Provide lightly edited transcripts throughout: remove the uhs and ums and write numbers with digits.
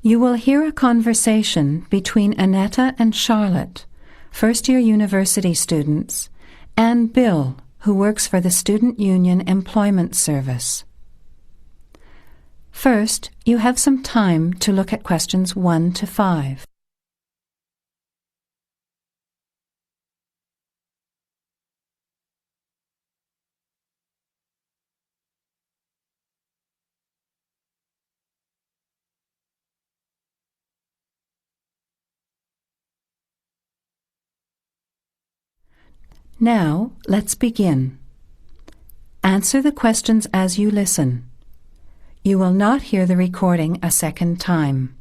You will hear a conversation between Annetta and Charlotte, first-year university students, and Bill, who works for the Student Union Employment Service. First, you have some time to look at questions 1 to 5. Now, let's begin. Answer the questions as you listen. You will not hear the recording a second time.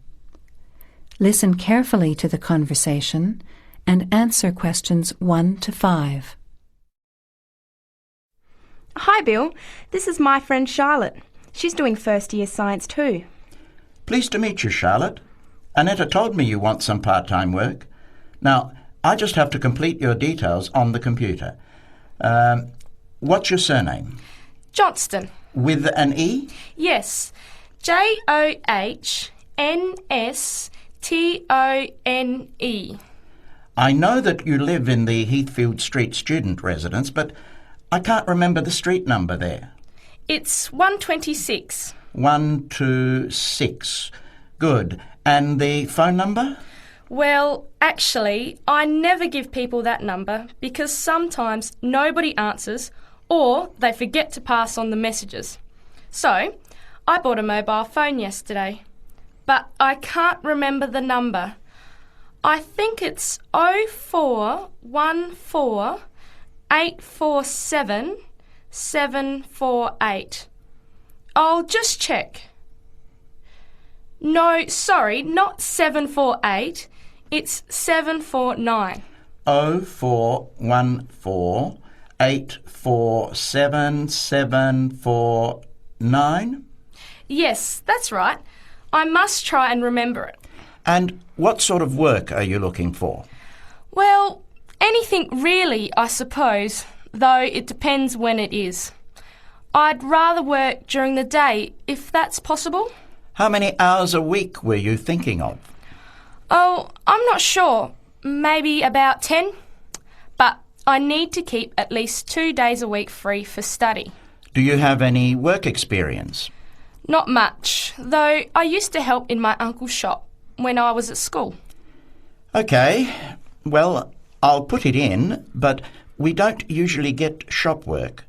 Listen carefully to the conversation and answer questions 1 to 5. Hi, Bill. This is my friend Charlotte. She's doing first-year science too. Pleased to meet you, Charlotte. Annetta told me you want some part-time work. Now, I just have to complete your details on the computer. What's your surname? Johnston. With an E? Yes. Johnstone. I know that you live in the Heathfield Street student residence, but I can't remember the street number there. It's 126. 126. Good. And the phone number? Well, actually, I never give people that number because sometimes nobody answers or they forget to pass on the messages. So, I bought a mobile phone yesterday, but I can't remember the number. I think it's 0414 847 748. I'll just check. No, sorry, not 748. It's 749. 0414 847 749? Yes, that's right. I must try and remember it. And what sort of work are you looking for? Well, anything really, I suppose, though it depends when it is. I'd rather work during the day, if that's possible. How many hours a week were you thinking of? Oh, I'm not sure. Maybe about 10. But I need to keep at least 2 days a week free for study. Do you have any work experience? Not much, though I used to help in my uncle's shop when I was at school. OK. Well, I'll put it in, but we don't usually get shop work.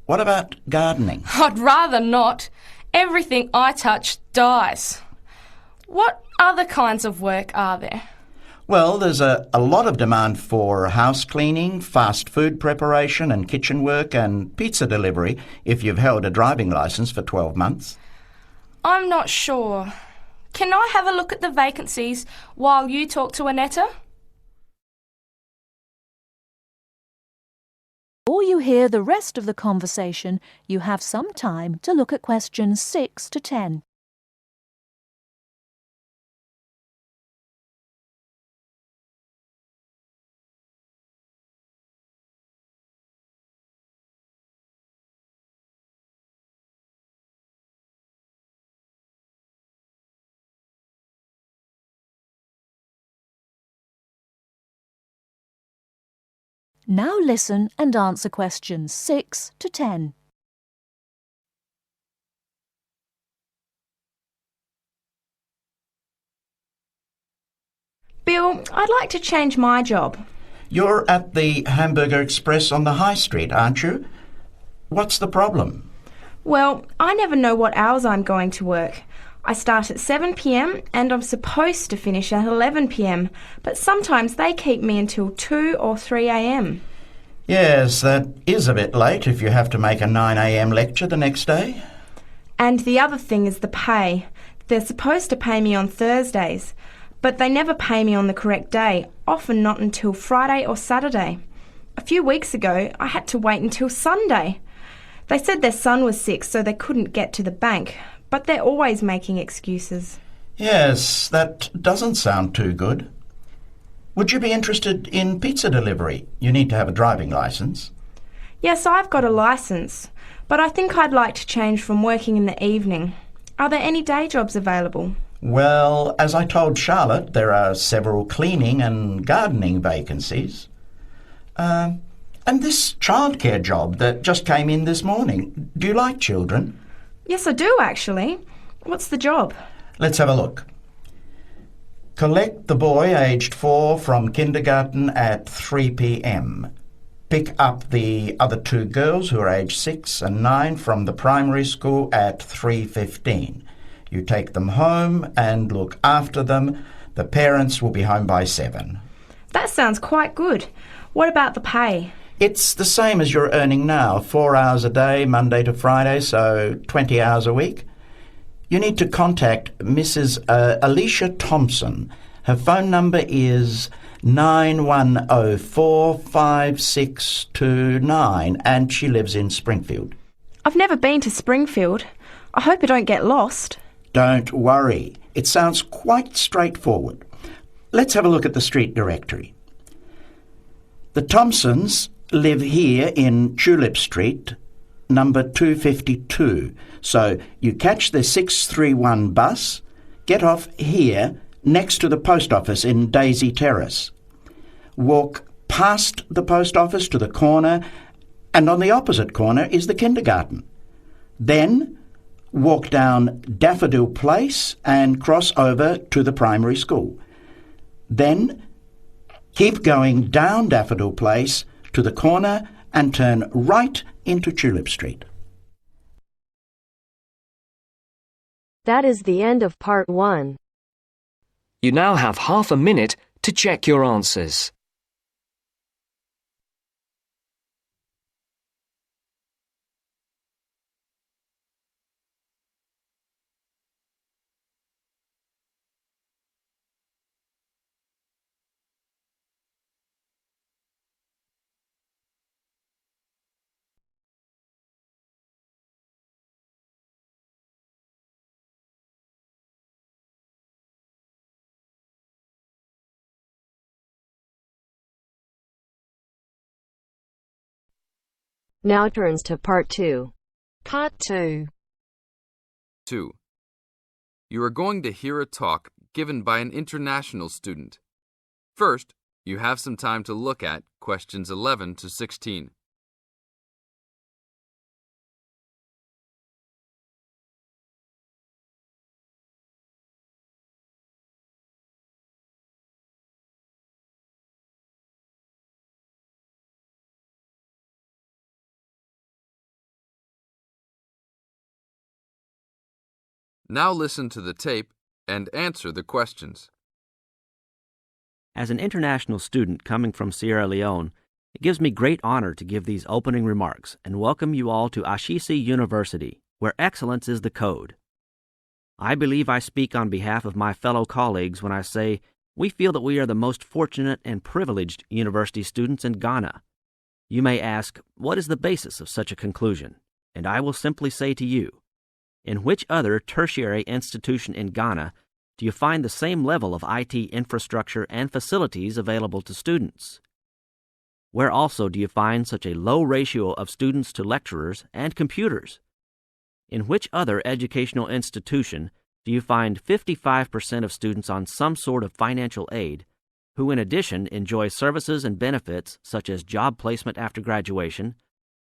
What about gardening? I'd rather not. Everything I touch dies. What other kinds of work are there? Well, there's a lot of demand for house cleaning, fast food preparation and kitchen work and pizza delivery if you've held a driving licence for 12 months. I'm not sure. Can I have a look at the vacancies while you talk to Annetta? Before you hear the rest of the conversation, you have some time to look at questions 6 to 10. Now listen and answer questions 6 to 10. Bill, I'd like to change my job. You're at the Hamburger Express on the High Street, aren't you? What's the problem? Well, I never know what hours I'm going to work. I start at 7 p.m. and I'm supposed to finish at 11 p.m, but sometimes they keep me until 2 or 3 a.m. Yes, that is a bit late if you have to make a 9 a.m. lecture the next day. And the other thing is the pay. They're supposed to pay me on Thursdays, but they never pay me on the correct day, often not until Friday or Saturday. A few weeks ago, I had to wait until Sunday. They said their son was sick, so they couldn't get to the bank, but they're always making excuses. Yes, that doesn't sound too good. Would you be interested in pizza delivery? You need to have a driving licence. Yes, I've got a licence, but I think I'd like to change from working in the evening. Are there any day jobs available? Well, as I told Charlotte, there are several cleaning and gardening vacancies. And this childcare job that just came in this morning. Do you like children? Yes, I do actually. What's the job? Let's have a look. Collect the boy aged 4 from kindergarten at 3 p.m. Pick up the other 2 girls who are aged 6 and 9 from the primary school at 3:15. You take them home and look after them. The parents will be home by 7. That sounds quite good. What about the pay? It's the same as you're earning now, 4 hours a day, Monday to Friday, so 20 hours a week. You need to contact Mrs. Alicia Thompson. Her phone number is 91045629 and she lives in Springfield. I've never been to Springfield. I hope I don't get lost. Don't worry. It sounds quite straightforward. Let's have a look at the street directory. The Thompsons live here in Tulip Street, number 252. So you catch the 631 bus, get off here next to the post office in Daisy Terrace. Walk past the post office to the corner, and on the opposite corner is the kindergarten. Then walk down Daffodil Place and cross over to the primary school. Then keep going down Daffodil Place to the corner and turn right into Tulip Street. That is the end of part 1. You now have half a minute to check your answers. Now turns to part 2. Part 2. 2. You are going to hear a talk given by an international student. First, you have some time to look at questions 11 to 16. Now listen to the tape and answer the questions. As an international student coming from Sierra Leone, it gives me great honor to give these opening remarks and welcome you all to Ashesi University, where excellence is the code. I believe I speak on behalf of my fellow colleagues when I say we feel that we are the most fortunate and privileged university students in Ghana. You may ask, what is the basis of such a conclusion? And I will simply say to you, in which other tertiary institution in Ghana do you find the same level of IT infrastructure and facilities available to students? Where also do you find such a low ratio of students to lecturers and computers? In which other educational institution do you find 55% of students on some sort of financial aid, who in addition enjoy services and benefits such as job placement after graduation,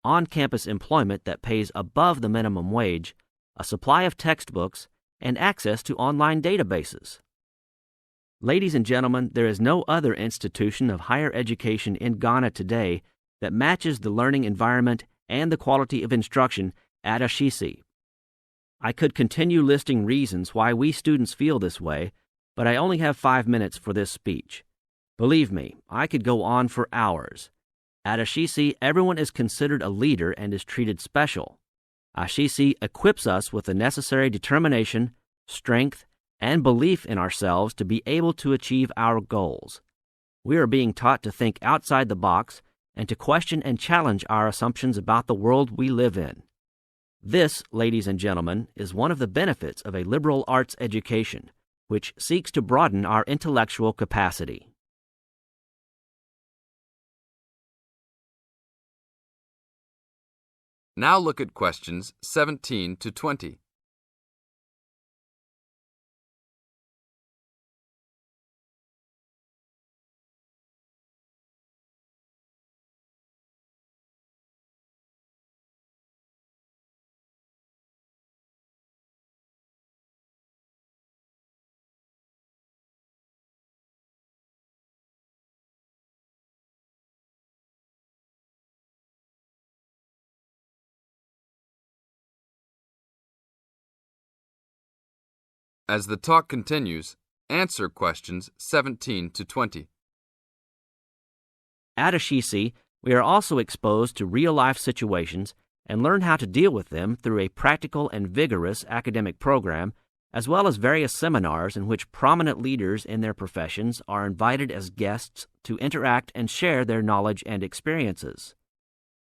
on-campus employment that pays above the minimum wage, a supply of textbooks, and access to online databases? Ladies and gentlemen, there is no other institution of higher education in Ghana today that matches the learning environment and the quality of instruction at Ashesi. I could continue listing reasons why we students feel this way, but I only have 5 minutes for this speech. Believe me, I could go on for hours. At Ashesi, everyone is considered a leader and is treated special. Ashesi equips us with the necessary determination, strength, and belief in ourselves to be able to achieve our goals. We are being taught to think outside the box and to question and challenge our assumptions about the world we live in. This, ladies and gentlemen, is one of the benefits of a liberal arts education, which seeks to broaden our intellectual capacity. Now look at questions 17 to 20. As the talk continues, answer questions 17 to 20. At Ashisi, we are also exposed to real-life situations and learn how to deal with them through a practical and vigorous academic program, as well as various seminars in which prominent leaders in their professions are invited as guests to interact and share their knowledge and experiences.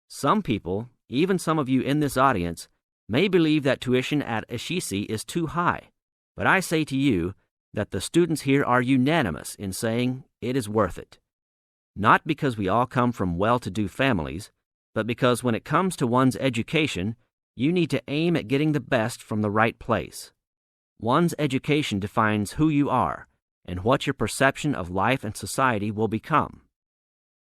Some people, even some of you in this audience, may believe that tuition at Ashisi is too high, but I say to you that the students here are unanimous in saying it is worth it. Not because we all come from well-to-do families, but because when it comes to one's education, you need to aim at getting the best from the right place. One's education defines who you are and what your perception of life and society will become.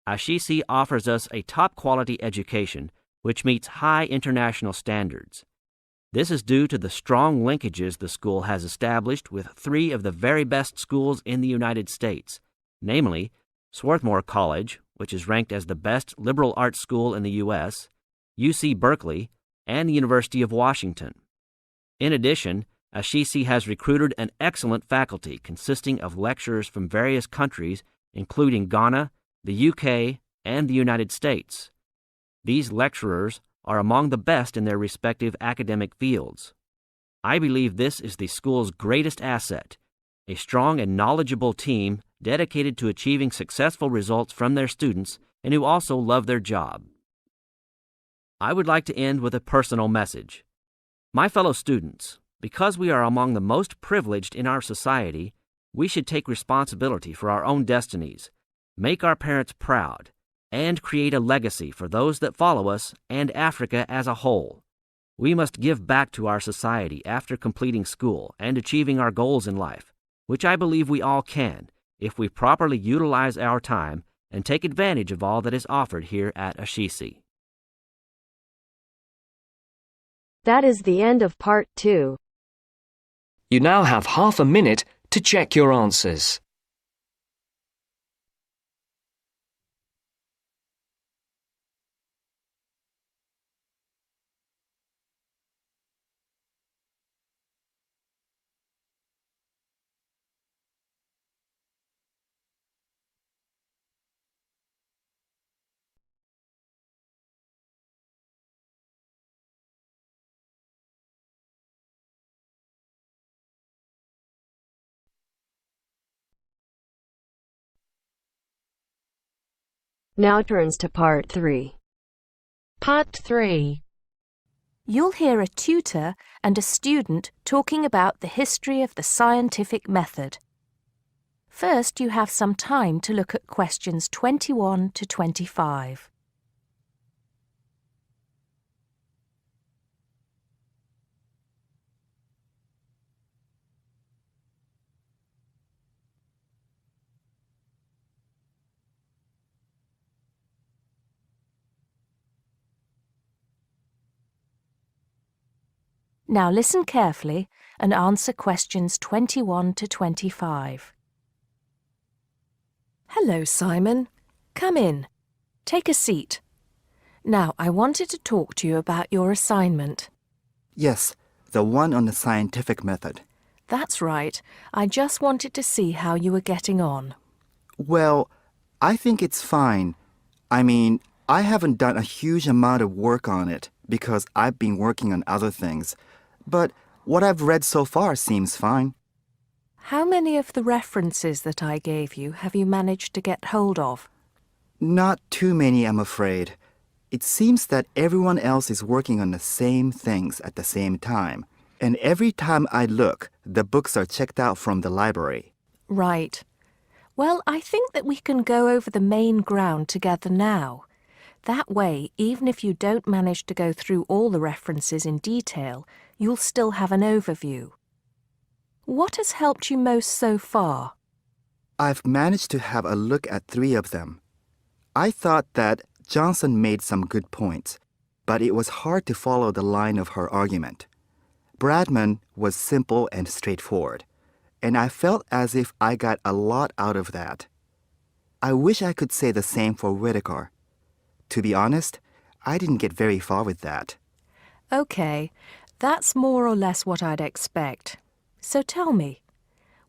Ashisi offers us a top-quality education which meets high international standards. This is due to the strong linkages the school has established with 3 of the very best schools in the United States, namely Swarthmore College, which is ranked as the best liberal arts school in the U.S., UC Berkeley, and the University of Washington. In addition, Ashisi has recruited an excellent faculty consisting of lecturers from various countries, including Ghana, the UK, and the United States. These lecturers are among the best in their respective academic fields. I believe this is the school's greatest asset, a strong and knowledgeable team dedicated to achieving successful results from their students and who also love their job. I would like to end with a personal message. My fellow students, because we are among the most privileged in our society, we should take responsibility for our own destinies, make our parents proud, and create a legacy for those that follow us and Africa as a whole. We must give back to our society after completing school and achieving our goals in life, which I believe we all can if we properly utilize our time and take advantage of all that is offered here at Ashisi. That is the end of part 2. You now have half a minute to check your answers. Now turns to part 3. Part 3. You'll hear a tutor and a student talking about the history of the scientific method. First, you have some time to look at questions 21 to 25. Now listen carefully and answer questions 21 to 25. Hello, Simon. Come in. Take a seat. Now, I wanted to talk to you about your assignment. Yes, the one on the scientific method. That's right. I just wanted to see how you were getting on. Well, I think it's fine. I mean, I haven't done a huge amount of work on it because I've been working on other things. But what I've read so far seems fine. How many of the references that I gave you have you managed to get hold of? Not too many, I'm afraid. It seems that everyone else is working on the same things at the same time. And every time I look, the books are checked out from the library. Right. Well, I think that we can go over the main ground together now. That way, even if you don't manage to go through all the references in detail, you'll still have an overview. What has helped you most so far? I've managed to have a look at 3 of them. I thought that Johnson made some good points, but it was hard to follow the line of her argument. Bradman was simple and straightforward, and I felt as if I got a lot out of that. I wish I could say the same for Whitaker. To be honest, I didn't get very far with that. Okay, that's more or less what I'd expect. So tell me,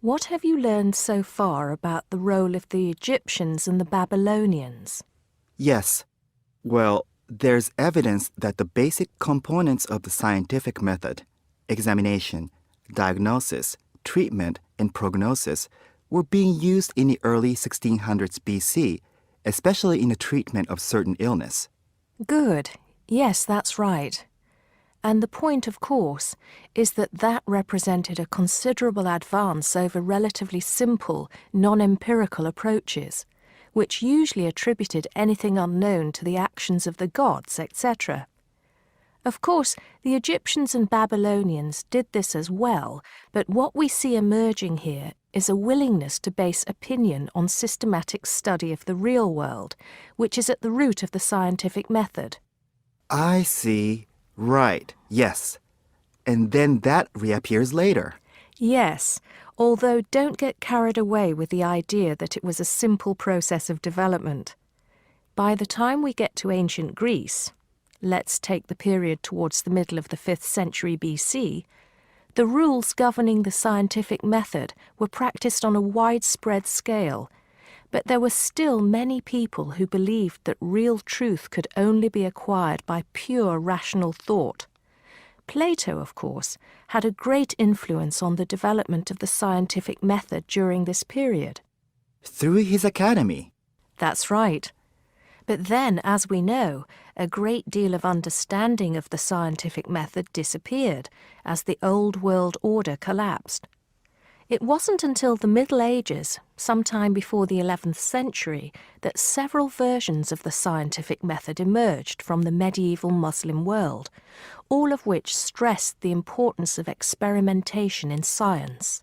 what have you learned so far about the role of the Egyptians and the Babylonians? Yes. Well, there's evidence that the basic components of the scientific method, examination, diagnosis, treatment, and prognosis, were being used in the early 1600s BC, especially in the treatment of certain illness. Good. Yes, that's right. And the point, of course, is that that represented a considerable advance over relatively simple, non-empirical approaches, which usually attributed anything unknown to the actions of the gods, etc. Of course, the Egyptians and Babylonians did this as well, but what we see emerging here is a willingness to base opinion on systematic study of the real world, which is at the root of the scientific method. I see. Right, yes. And then that reappears later. Yes, although don't get carried away with the idea that it was a simple process of development. By the time we get to ancient Greece, let's take the period towards the middle of the 5th century BC, the rules governing the scientific method were practiced on a widespread scale, but there were still many people who believed that real truth could only be acquired by pure rational thought. Plato, of course, had a great influence on the development of the scientific method during this period. Through his academy. That's right. But then, as we know, a great deal of understanding of the scientific method disappeared as the old world order collapsed. It wasn't until the Middle Ages, sometime before the 11th century, that several versions of the scientific method emerged from the medieval Muslim world, all of which stressed the importance of experimentation in science.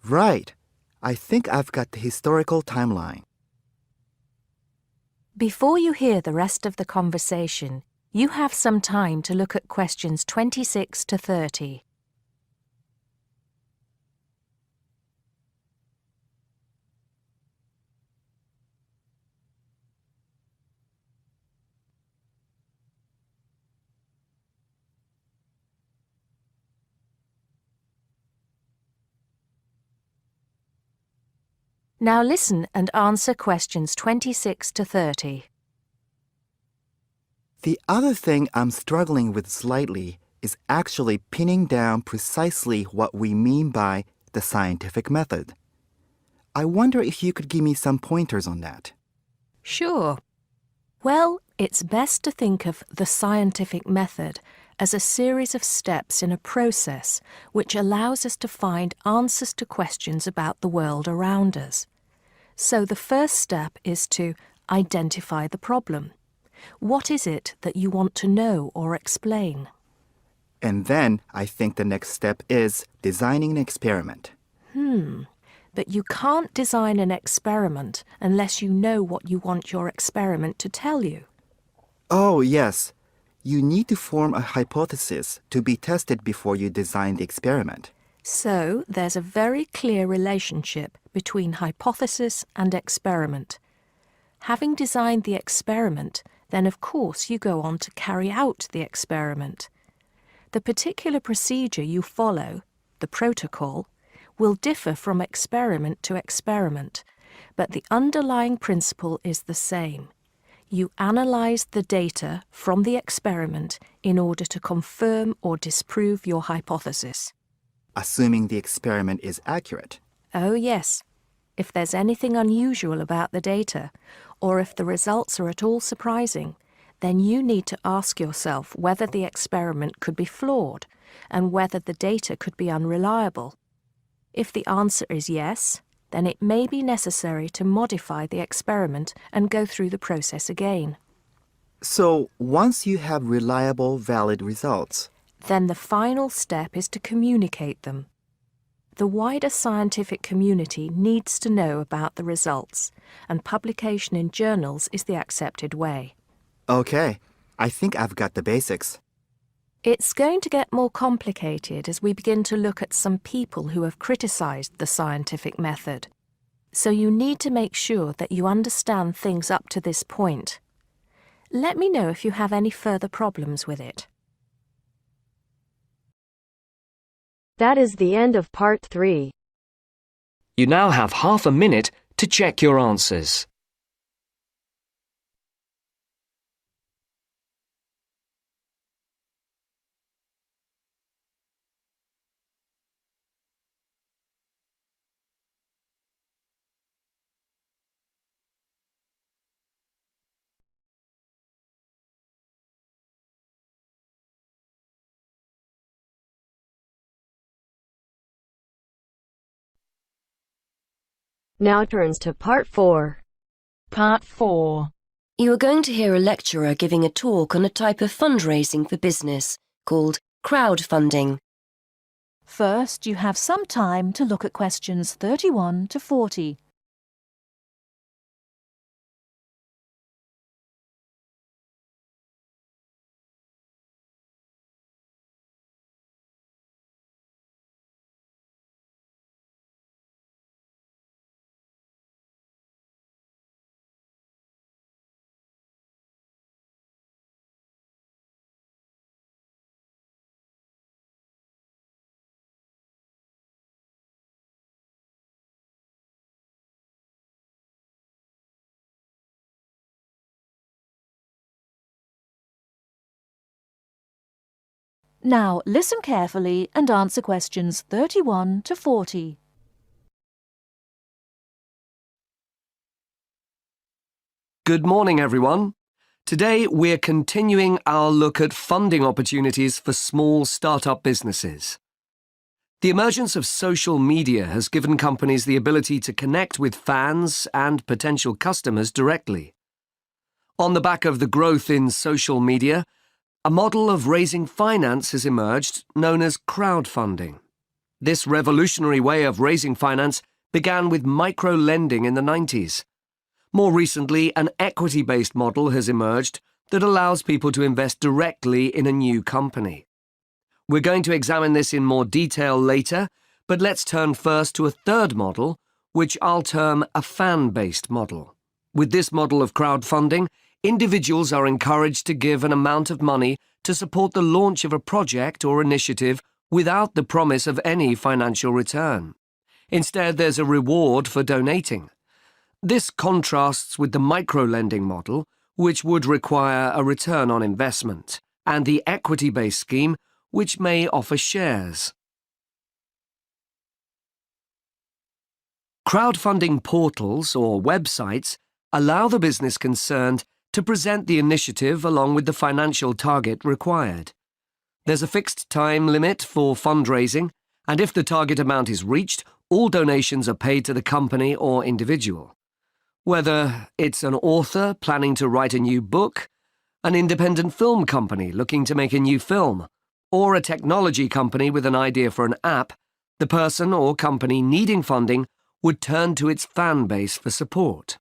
Right. I think I've got the historical timeline. Before you hear the rest of the conversation, you have some time to look at questions 26 to 30. Now listen and answer questions 26 to 30. The other thing I'm struggling with slightly is actually pinning down precisely what we mean by the scientific method. I wonder if you could give me some pointers on that. Sure. Well, it's best to think of the scientific method as a series of steps in a process which allows us to find answers to questions about the world around us. So the first step is to identify the problem. What is it that you want to know or explain? And then I think the next step is designing an experiment. But you can't design an experiment unless you know what you want your experiment to tell you. Oh, yes. You need to form a hypothesis to be tested before you design the experiment. So there's a very clear relationship between hypothesis and experiment. Having designed the experiment, then of course you go on to carry out the experiment. The particular procedure you follow, the protocol, will differ from experiment to experiment, but the underlying principle is the same. You analyze the data from the experiment in order to confirm or disprove your hypothesis. Assuming the experiment is accurate. Oh yes. If there's anything unusual about the data, or if the results are at all surprising, then you need to ask yourself whether the experiment could be flawed and whether the data could be unreliable. If the answer is yes, then it may be necessary to modify the experiment and go through the process again. So once you have reliable, valid results, then the final step is to communicate them. The wider scientific community needs to know about the results, and publication in journals is the accepted way. Okay, I think I've got the basics. It's going to get more complicated as we begin to look at some people who have criticized the scientific method. So you need to make sure that you understand things up to this point. Let me know if you have any further problems with it. That is the end of part 3. You now have half a minute to check your answers. Now turns to part 4. Part 4. You are going to hear a lecturer giving a talk on a type of fundraising for business called crowdfunding. First, you have some time to look at questions 31 to 40. Now, listen carefully and answer questions 31 to 40. Good morning, everyone. Today, we're continuing our look at funding opportunities for small startup businesses. The emergence of social media has given companies the ability to connect with fans and potential customers directly. On the back of the growth in social media, a model of raising finance has emerged known as crowdfunding. This revolutionary way of raising finance began with micro-lending in the 90s. More recently, an equity-based model has emerged that allows people to invest directly in a new company. We're going to examine this in more detail later, but let's turn first to a third model, which I'll term a fan-based model. With this model of crowdfunding, individuals are encouraged to give an amount of money to support the launch of a project or initiative without the promise of any financial return. Instead, there's a reward for donating. This contrasts with the micro-lending model, which would require a return on investment, and the equity-based scheme, which may offer shares. Crowdfunding portals or websites allow the business concerned to present the initiative along with the financial target required. There's a fixed time limit for fundraising, and if the target amount is reached, all donations are paid to the company or individual. Whether it's an author planning to write a new book, an independent film company looking to make a new film, or a technology company with an idea for an app, the person or company needing funding would turn to its fan base for support.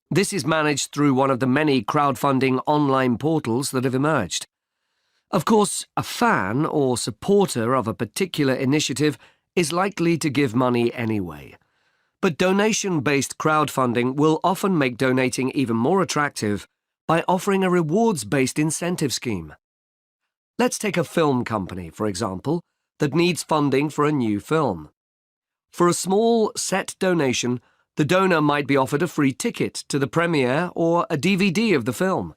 This is managed through one of the many crowdfunding online portals that have emerged. Of course, a fan or supporter of a particular initiative is likely to give money anyway. But donation-based crowdfunding will often make donating even more attractive by offering a rewards-based incentive scheme. Let's take a film company, for example, that needs funding for a new film. For a small set donation, the donor might be offered a free ticket to the premiere or a DVD of the film.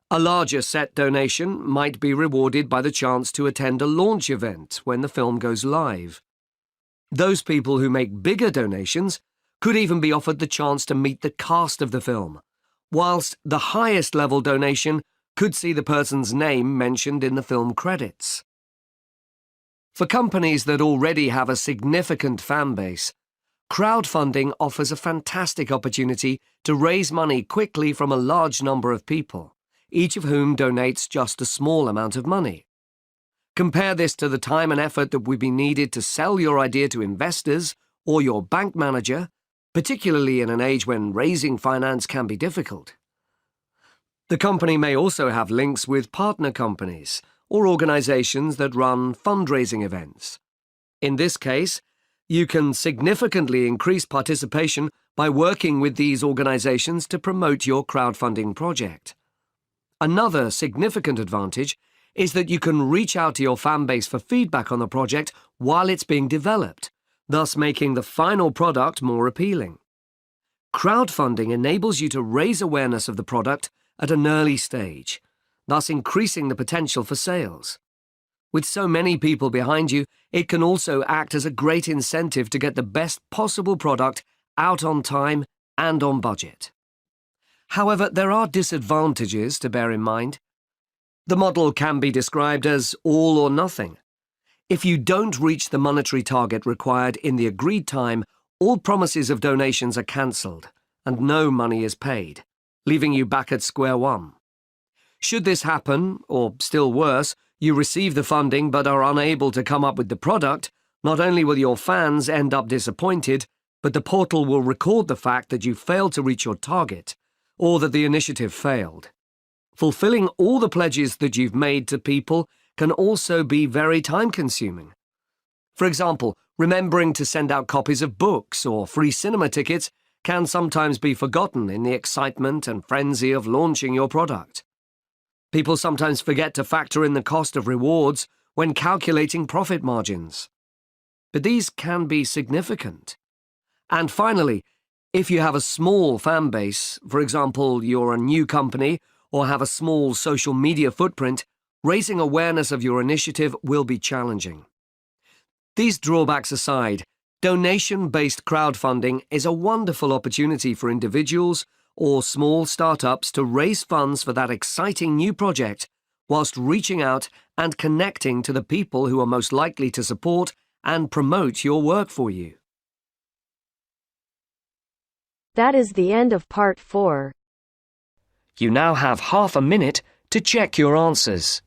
A larger set donation might be rewarded by the chance to attend a launch event when the film goes live. Those people who make bigger donations could even be offered the chance to meet the cast of the film, whilst the highest level donation could see the person's name mentioned in the film credits. For companies that already have a significant fan base, crowdfunding offers a fantastic opportunity to raise money quickly from a large number of people, each of whom donates just a small amount of money. Compare this to the time and effort that would be needed to sell your idea to investors or your bank manager, particularly in an age when raising finance can be difficult. The company may also have links with partner companies or organizations that run fundraising events. In this case, you can significantly increase participation by working with these organizations to promote your crowdfunding project. Another significant advantage is that you can reach out to your fan base for feedback on the project while it's being developed, thus making the final product more appealing. Crowdfunding enables you to raise awareness of the product at an early stage, thus increasing the potential for sales. With so many people behind you, it can also act as a great incentive to get the best possible product out on time and on budget. However, there are disadvantages to bear in mind. The model can be described as all or nothing. If you don't reach the monetary target required in the agreed time, all promises of donations are cancelled and no money is paid, leaving you back at square one. Should this happen, or still worse, you receive the funding but are unable to come up with the product, not only will your fans end up disappointed, but the portal will record the fact that you failed to reach your target, or that the initiative failed. Fulfilling all the pledges that you've made to people can also be very time-consuming. For example, remembering to send out copies of books or free cinema tickets can sometimes be forgotten in the excitement and frenzy of launching your product. People sometimes forget to factor in the cost of rewards when calculating profit margins. But these can be significant. And finally, if you have a small fan base, for example, you're a new company or have a small social media footprint, raising awareness of your initiative will be challenging. These drawbacks aside, donation-based crowdfunding is a wonderful opportunity for individuals or small startups to raise funds for that exciting new project, whilst reaching out and connecting to the people who are most likely to support and promote your work for you. That is the end of part 4. You now have half a minute to check your answers.